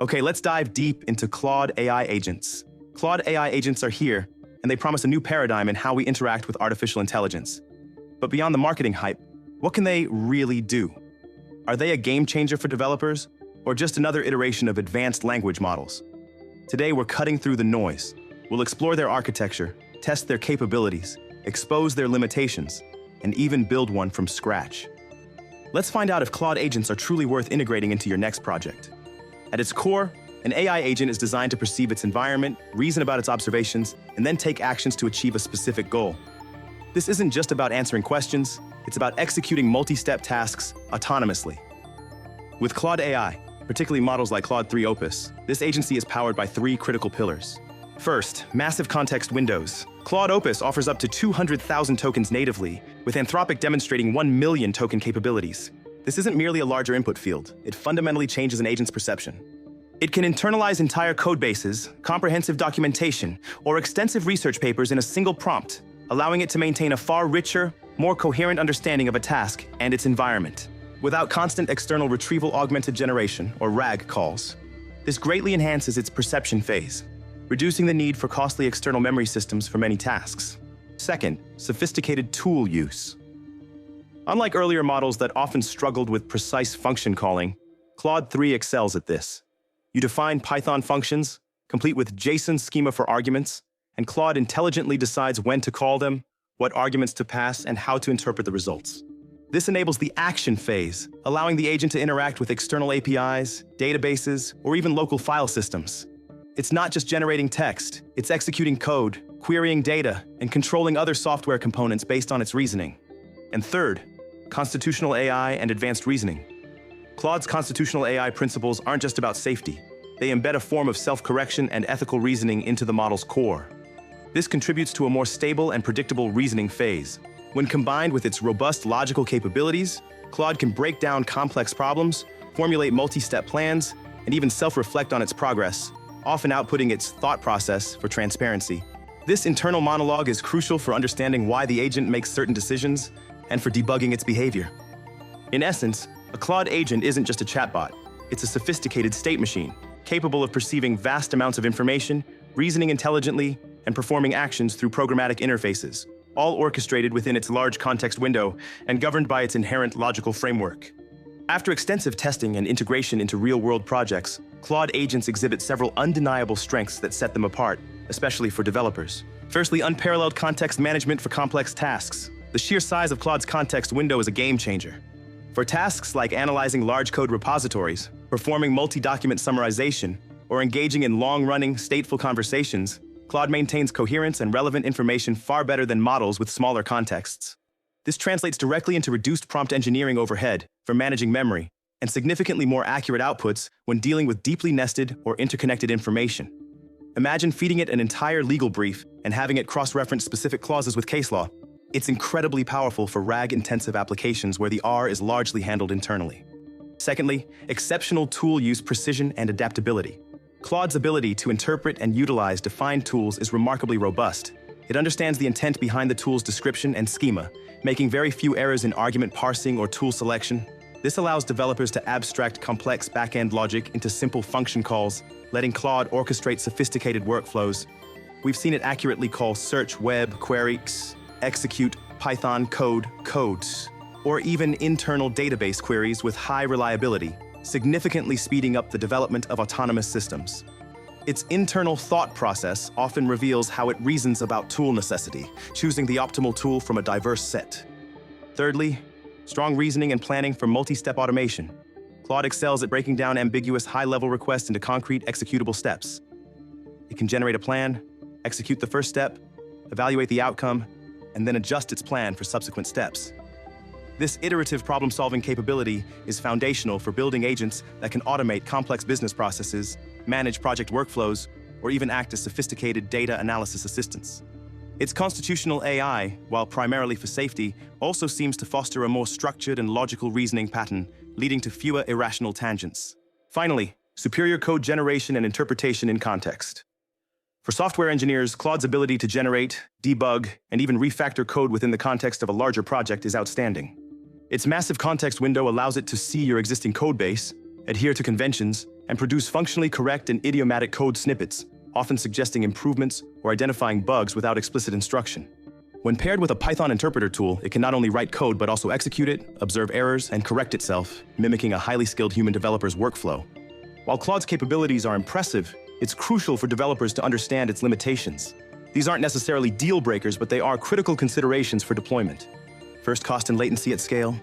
Okay, let's dive deep into Claude AI agents. Claude AI agents are here, and they promise a new paradigm in how we interact with artificial intelligence. But beyond the marketing hype, what can they really do? Are they a game changer for developers, or just another iteration of advanced language models? Today, we're cutting through the noise. We'll explore their architecture, test their capabilities, expose their limitations, and even build one from scratch. Let's find out if Claude agents are truly worth integrating into your next project. At its core, an AI agent is designed to perceive its environment, reason about its observations, and then take actions to achieve a specific goal. This isn't just about answering questions, it's about executing multi-step tasks autonomously. With Claude AI, particularly models like Claude 3 Opus, this agency is powered by three critical pillars. First, massive context windows. Claude Opus offers up to 200,000 tokens natively, with Anthropic demonstrating 1 million token capabilities. This isn't merely a larger input field, it fundamentally changes an agent's perception. It can internalize entire code bases, comprehensive documentation, or extensive research papers in a single prompt, allowing it to maintain a far richer, more coherent understanding of a task and its environment. Without constant external retrieval augmented generation, or RAG calls, this greatly enhances its perception phase, reducing the need for costly external memory systems for many tasks. Second, sophisticated tool use. Unlike earlier models that often struggled with precise function calling, Claude 3 excels at this. You define Python functions, complete with JSON schema for arguments, and Claude intelligently decides when to call them, what arguments to pass, and how to interpret the results. This enables the action phase, allowing the agent to interact with external APIs, databases, or even local file systems. It's not just generating text, it's executing code, querying data, and controlling other software components based on its reasoning. And third, constitutional AI and advanced reasoning. Claude's constitutional AI principles aren't just about safety. They embed a form of self-correction and ethical reasoning into the model's core. This contributes to a more stable and predictable reasoning phase. When combined with its robust logical capabilities, Claude can break down complex problems, formulate multi-step plans, and even self-reflect on its progress, often outputting its thought process for transparency. This internal monologue is crucial for understanding why the agent makes certain decisions and for debugging its behavior. In essence, a Claude agent isn't just a chatbot. It's a sophisticated state machine, capable of perceiving vast amounts of information, reasoning intelligently, and performing actions through programmatic interfaces, all orchestrated within its large context window and governed by its inherent logical framework. After extensive testing and integration into real-world projects, Claude agents exhibit several undeniable strengths that set them apart, especially for developers. Firstly, unparalleled context management for complex tasks. The sheer size of Claude's context window is a game changer. For tasks like analyzing large code repositories, performing multi-document summarization, or engaging in long-running, stateful conversations, Claude maintains coherence and relevant information far better than models with smaller contexts. This translates directly into reduced prompt engineering overhead for managing memory, and significantly more accurate outputs when dealing with deeply nested or interconnected information. Imagine feeding it an entire legal brief and having it cross-reference specific clauses with case law. It's incredibly powerful for RAG-intensive applications where the R is largely handled internally. Secondly, exceptional tool use precision and adaptability. Claude's ability to interpret and utilize defined tools is remarkably robust. It understands the intent behind the tool's description and schema, making very few errors in argument parsing or tool selection. This allows developers to abstract complex back-end logic into simple function calls, letting Claude orchestrate sophisticated workflows. We've seen it accurately call search web queries, execute Python code codes, or even internal database queries with high reliability, significantly speeding up the development of autonomous systems. Its internal thought process often reveals how it reasons about tool necessity, choosing the optimal tool from a diverse set. Thirdly, strong reasoning and planning for multi-step automation. Claude excels at breaking down ambiguous high-level requests into concrete executable steps. It can generate a plan, execute the first step, evaluate the outcome, and then adjust its plan for subsequent steps. This iterative problem-solving capability is foundational for building agents that can automate complex business processes, manage project workflows, or even act as sophisticated data analysis assistants. Its constitutional AI, while primarily for safety, also seems to foster a more structured and logical reasoning pattern, leading to fewer irrational tangents. Finally, superior code generation and interpretation in context. For software engineers, Claude's ability to generate, debug, and even refactor code within the context of a larger project is outstanding. Its massive context window allows it to see your existing code base, adhere to conventions, and produce functionally correct and idiomatic code snippets, often suggesting improvements or identifying bugs without explicit instruction. When paired with a Python interpreter tool, it can not only write code but also execute it, observe errors, and correct itself, mimicking a highly skilled human developer's workflow. While Claude's capabilities are impressive, it's crucial for developers to understand its limitations. These aren't necessarily deal breakers, but they are critical considerations for deployment. First, cost and latency at scale.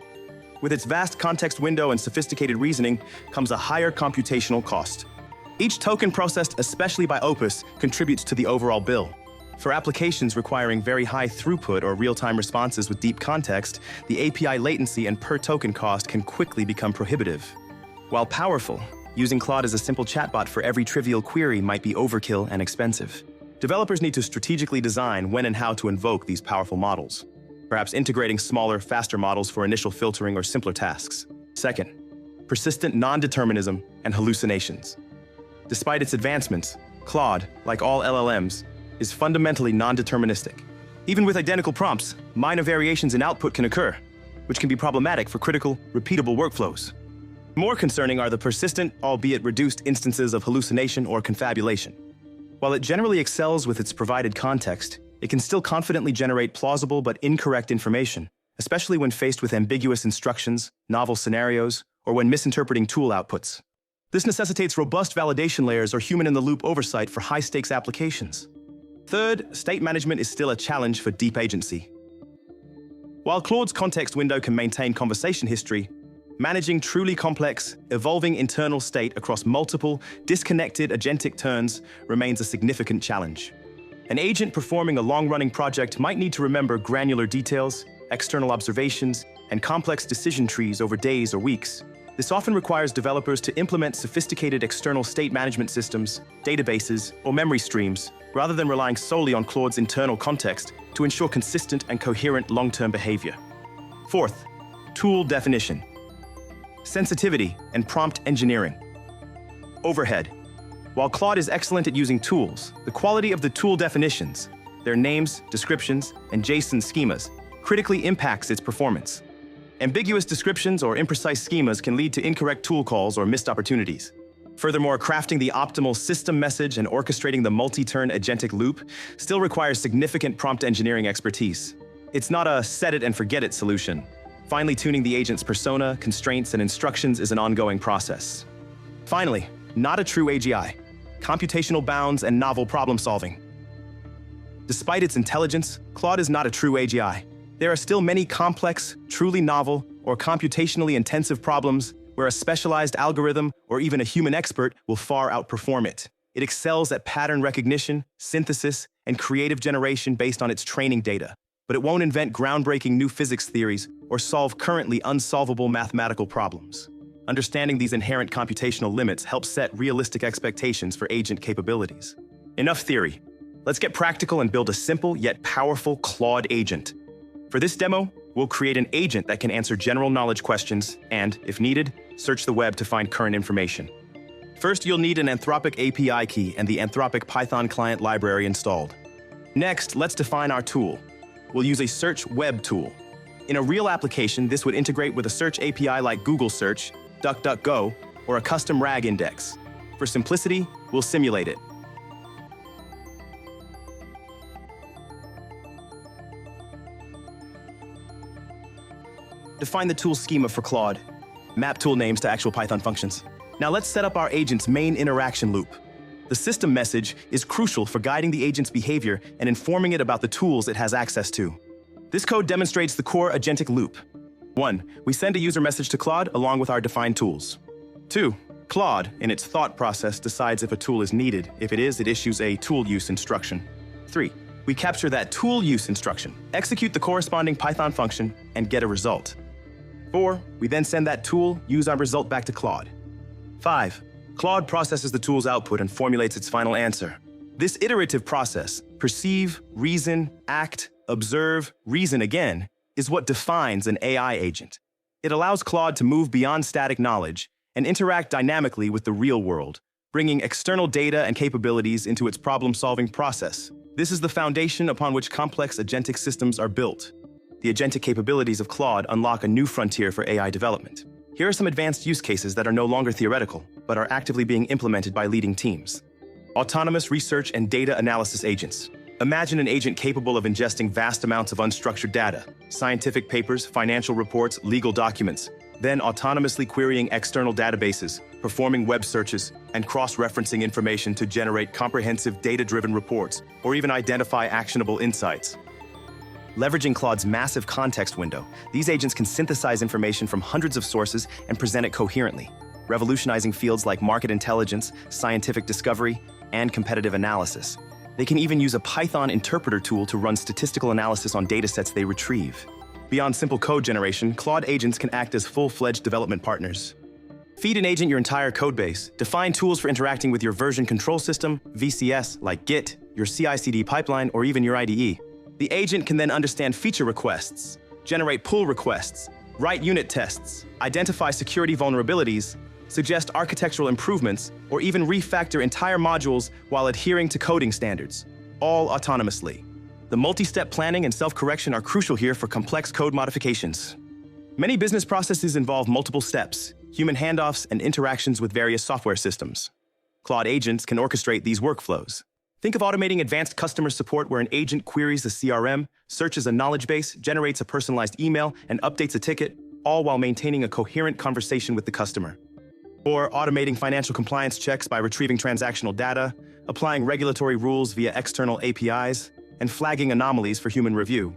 With its vast context window and sophisticated reasoning comes a higher computational cost. Each token processed, especially by Opus, contributes to the overall bill. For applications requiring very high throughput or real-time responses with deep context, the API latency and per-token cost can quickly become prohibitive. While powerful, using Claude as a simple chatbot for every trivial query might be overkill and expensive. Developers need to strategically design when and how to invoke these powerful models, perhaps integrating smaller, faster models for initial filtering or simpler tasks. Second, persistent non-determinism and hallucinations. Despite its advancements, Claude, like all LLMs, is fundamentally non-deterministic. Even with identical prompts, minor variations in output can occur, which can be problematic for critical, repeatable workflows. More concerning are the persistent, albeit reduced, instances of hallucination or confabulation. While it generally excels with its provided context, it can still confidently generate plausible but incorrect information, especially when faced with ambiguous instructions, novel scenarios, or when misinterpreting tool outputs. This necessitates robust validation layers or human-in-the-loop oversight for high-stakes applications. Third, state management is still a challenge for deep agency. While Claude's context window can maintain conversation history, managing truly complex, evolving internal state across multiple, disconnected agentic turns remains a significant challenge. An agent performing a long-running project might need to remember granular details, external observations, and complex decision trees over days or weeks. This often requires developers to implement sophisticated external state management systems, databases, or memory streams, rather than relying solely on Claude's internal context to ensure consistent and coherent long-term behavior. Fourth, tool definition. Sensitivity and prompt engineering. Overhead. While Claude is excellent at using tools, the quality of the tool definitions, their names, descriptions, and JSON schemas, critically impacts its performance. Ambiguous descriptions or imprecise schemas can lead to incorrect tool calls or missed opportunities. Furthermore, crafting the optimal system message and orchestrating the multi-turn agentic loop still requires significant prompt engineering expertise. It's not a set-it-and-forget-it solution. Finely tuning the agent's persona, constraints, and instructions is an ongoing process. Finally, not a true AGI. Computational bounds and novel problem-solving. Despite its intelligence, Claude is not a true AGI. There are still many complex, truly novel, or computationally intensive problems where a specialized algorithm or even a human expert will far outperform it. It excels at pattern recognition, synthesis, and creative generation based on its training data, but it won't invent groundbreaking new physics theories or solve currently unsolvable mathematical problems. Understanding these inherent computational limits helps set realistic expectations for agent capabilities. Enough theory. Let's get practical and build a simple yet powerful Claude agent. For this demo, we'll create an agent that can answer general knowledge questions and, if needed, search the web to find current information. First, you'll need an Anthropic API key and the Anthropic Python client library installed. Next, let's define our tool. We'll use a search web tool. In a real application, this would integrate with a search API like Google Search, DuckDuckGo, or a custom RAG index. For simplicity, we'll simulate it. Define the tool schema for Claude. Map tool names to actual Python functions. Now let's set up our agent's main interaction loop. The system message is crucial for guiding the agent's behavior and informing it about the tools it has access to. This code demonstrates the core agentic loop. 1. We send a user message to Claude along with our defined tools. 2. Claude, in its thought process, decides if a tool is needed. If it is, it issues a tool use instruction. 3. We capture that tool use instruction, execute the corresponding Python function, and get a result. 4. We then send that tool, use our result back to Claude. 5. Claude processes the tool's output and formulates its final answer. This iterative process, perceive, reason, act, observe, reason again, is what defines an AI agent. It allows Claude to move beyond static knowledge and interact dynamically with the real world, bringing external data and capabilities into its problem-solving process. This is the foundation upon which complex agentic systems are built. The agentic capabilities of Claude unlock a new frontier for AI development. Here are some advanced use cases that are no longer theoretical, but are actively being implemented by leading teams. Autonomous research and data analysis agents. Imagine an agent capable of ingesting vast amounts of unstructured data, scientific papers, financial reports, legal documents, then autonomously querying external databases, performing web searches, and cross-referencing information to generate comprehensive data-driven reports, or even identify actionable insights. Leveraging Claude's massive context window, these agents can synthesize information from hundreds of sources and present it coherently, revolutionizing fields like market intelligence, scientific discovery, and competitive analysis. They can even use a Python interpreter tool to run statistical analysis on datasets they retrieve. Beyond simple code generation, Claude agents can act as full-fledged development partners. Feed an agent your entire codebase, define tools for interacting with your version control system, VCS, like Git, your CI/CD pipeline, or even your IDE. The agent can then understand feature requests, generate pull requests, write unit tests, identify security vulnerabilities, suggest architectural improvements, or even refactor entire modules while adhering to coding standards, all autonomously. The multi-step planning and self-correction are crucial here for complex code modifications. Many business processes involve multiple steps, human handoffs, and interactions with various software systems. Claude agents can orchestrate these workflows. Think of automating advanced customer support where an agent queries the CRM, searches a knowledge base, generates a personalized email, and updates a ticket, all while maintaining a coherent conversation with the customer. Or automating financial compliance checks by retrieving transactional data, applying regulatory rules via external APIs, and flagging anomalies for human review.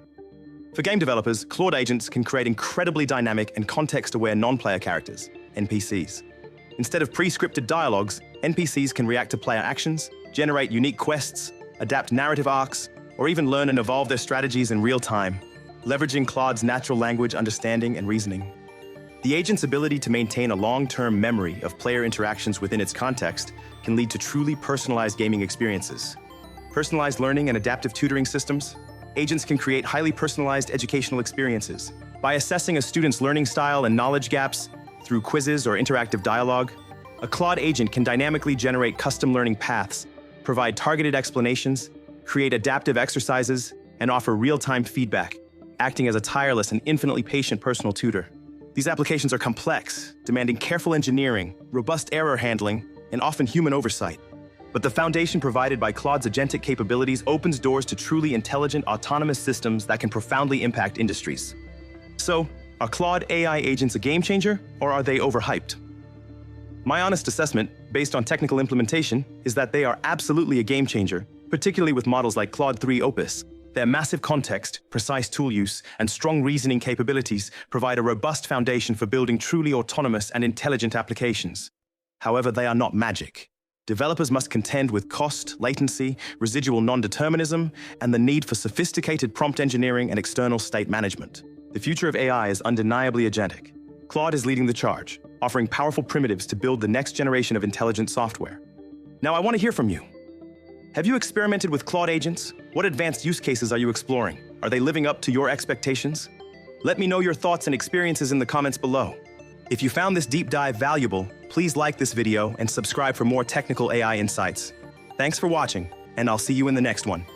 For game developers, Claude agents can create incredibly dynamic and context-aware non-player characters, NPCs. Instead of pre-scripted dialogues, NPCs can react to player actions, generate unique quests, adapt narrative arcs, or even learn and evolve their strategies in real time, leveraging Claude's natural language understanding and reasoning. The agent's ability to maintain a long-term memory of player interactions within its context can lead to truly personalized gaming experiences. Personalized learning and adaptive tutoring systems, agents can create highly personalized educational experiences. By assessing a student's learning style and knowledge gaps through quizzes or interactive dialogue, a Claude agent can dynamically generate custom learning paths, provide targeted explanations, create adaptive exercises, and offer real-time feedback, acting as a tireless and infinitely patient personal tutor. These applications are complex, demanding careful engineering, robust error handling, and often human oversight. But the foundation provided by Claude's agentic capabilities opens doors to truly intelligent, autonomous systems that can profoundly impact industries. So, are Claude AI agents a game changer, or are they overhyped? My honest assessment, based on technical implementation, is that they are absolutely a game changer, particularly with models like Claude 3 Opus. Their massive context, precise tool use, and strong reasoning capabilities provide a robust foundation for building truly autonomous and intelligent applications. However, they are not magic. Developers must contend with cost, latency, residual non-determinism, and the need for sophisticated prompt engineering and external state management. The future of AI is undeniably agentic. Claude is leading the charge, offering powerful primitives to build the next generation of intelligent software. Now, I want to hear from you. Have you experimented with Claude agents? What advanced use cases are you exploring? Are they living up to your expectations? Let me know your thoughts and experiences in the comments below. If you found this deep dive valuable, please like this video and subscribe for more technical AI insights. Thanks for watching, and I'll see you in the next one.